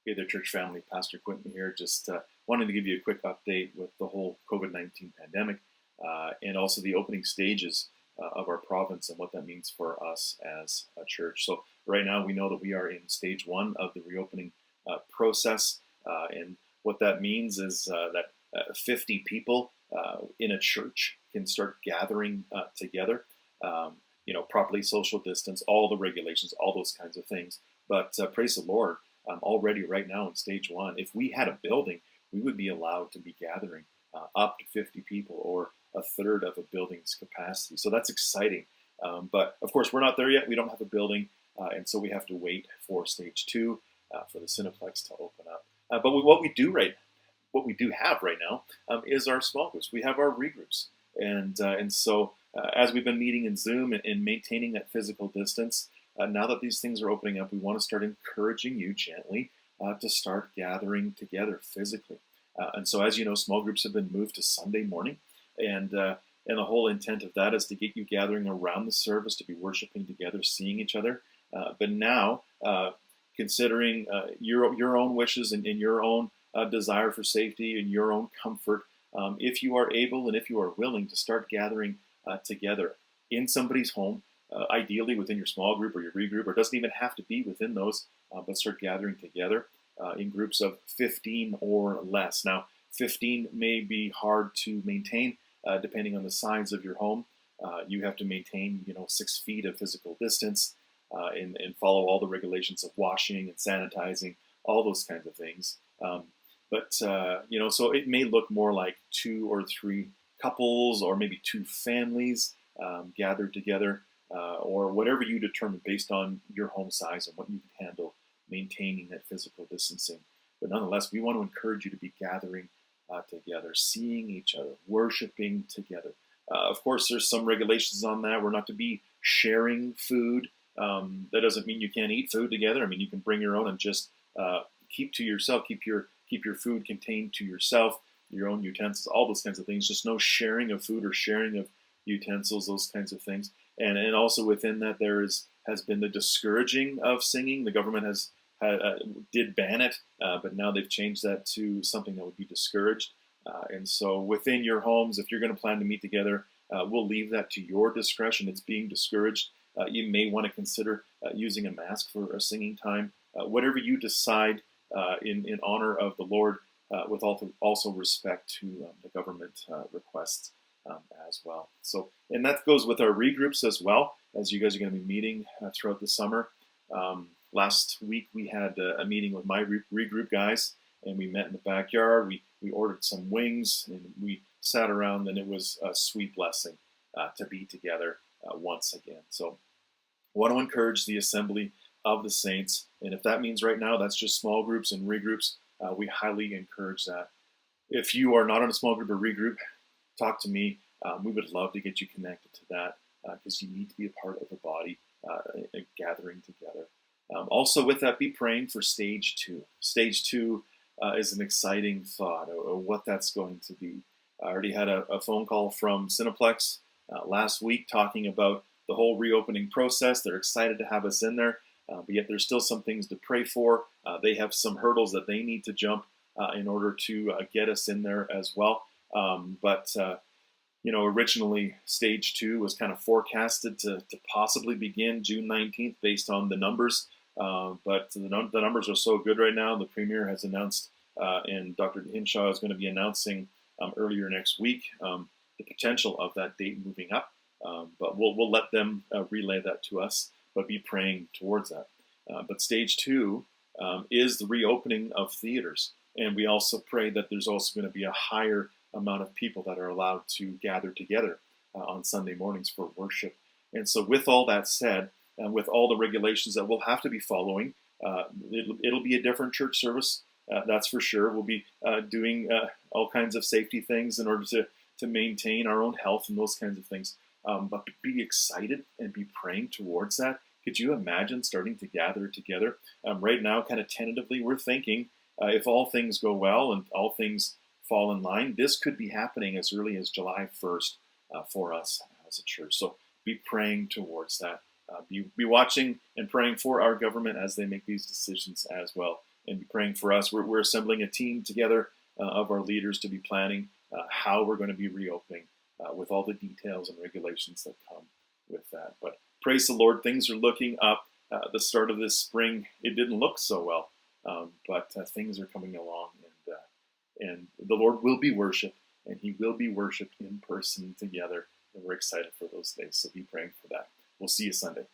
Hey there, church family. Pastor Quentin here. Just wanted to give you a quick update with the whole COVID-19 pandemic and also the opening stages of our province and what that means for us as a church. So right now we know that we are in stage one of the reopening process. And what that means is that 50 people in a church can start gathering together, properly social distance, all the regulations, all those kinds of things. But praise the Lord. Already right now in stage one, if we had a building, we would be allowed to be gathering up to 50 people or a third of a building's capacity. So that's exciting. But of course, we're not there yet. We don't have a building. And so we have to wait for stage two for the Cineplex to open up. But what we do have right now is our small groups. We have our regroups. And so as we've been meeting in Zoom and maintaining that physical distance, now that these things are opening up, we want to start encouraging you gently to start gathering together physically. And so, as you know, small groups have been moved to Sunday morning, and the whole intent of that is to get you gathering around the service, to be worshiping together, seeing each other. But now, considering your own wishes and your own desire for safety and your own comfort, if you are able and if you are willing to start gathering together in somebody's home, ideally within your small group or your regroup, or it doesn't even have to be within those, but start gathering together in groups of 15 or less. Now, 15 may be hard to maintain depending on the size of your home. You have to maintain, 6 feet of physical distance and follow all the regulations of washing and sanitizing, all those kinds of things. So it may look more like 2 or 3 couples or maybe 2 families gathered together. Or whatever you determine based on your home size and what you can handle maintaining that physical distancing. But nonetheless, we want to encourage you to be gathering together, seeing each other, worshiping together. Of course, there's some regulations on that. We're not to be sharing food. That doesn't mean you can't eat food together. I mean, you can bring your own and just keep to yourself. Keep your food contained to yourself, your own utensils, all those kinds of things. Just no sharing of food or sharing of utensils, those kinds of things. And also within that, has been the discouraging of singing. The government did ban it, but now they've changed that to something that would be discouraged. And so within your homes, if you're going to plan to meet together, we'll leave that to your discretion. It's being discouraged. You may want to consider using a mask for a singing time. Whatever you decide in honor of the Lord, with also respect to the government requests. As well. So, and that goes with our regroups as well, as you guys are going to be meeting throughout the summer. Last week we had a meeting with my regroup guys, and we met in the backyard. We ordered some wings, and we sat around, and it was a sweet blessing to be together once again. So, I want to encourage the assembly of the saints, and if that means right now that's just small groups and regroups, we highly encourage that. If you are not in a small group or regroup, talk to me. We would love to get you connected to that because you need to be a part of a body gathering together. Also, with that, be praying for stage two. Stage two is an exciting thought of what that's going to be. I already had a phone call from Cineplex last week talking about the whole reopening process. They're excited to have us in there, but yet there's still some things to pray for. They have some hurdles that they need to jump in order to get us in there as well. Originally stage two was kind of forecasted to possibly begin June 19th based on the numbers. But the numbers are so good right now. The Premier has announced, and Dr. Hinshaw is going to be announcing earlier next week, the potential of that date moving up. But we'll let them relay that to us, but be praying towards that. But stage two is the reopening of theaters. And we also pray that there's also going to be a higher amount of people that are allowed to gather together on Sunday mornings for worship. And so with all that said, and with all the regulations that we'll have to be following, it'll be a different church service, that's for sure. We'll be doing all kinds of safety things in order to maintain our own health and those kinds of things. But be excited and be praying towards that. Could you imagine starting to gather together? Right now, kind of tentatively, we're thinking if all things go well and all things fall in line, this could be happening as early as July 1st for us as a church. So be praying towards that. Be watching and praying for our government as they make these decisions as well. and be praying for us. We're assembling a team together of our leaders to be planning how we're going to be reopening with all the details and regulations that come with that. But praise the Lord, things are looking up. The start of this spring, it didn't look so well, but things are coming along, and the Lord will be worshipped, and He will be worshipped in person together, and we're excited for those days. So be praying for that. We'll see you Sunday.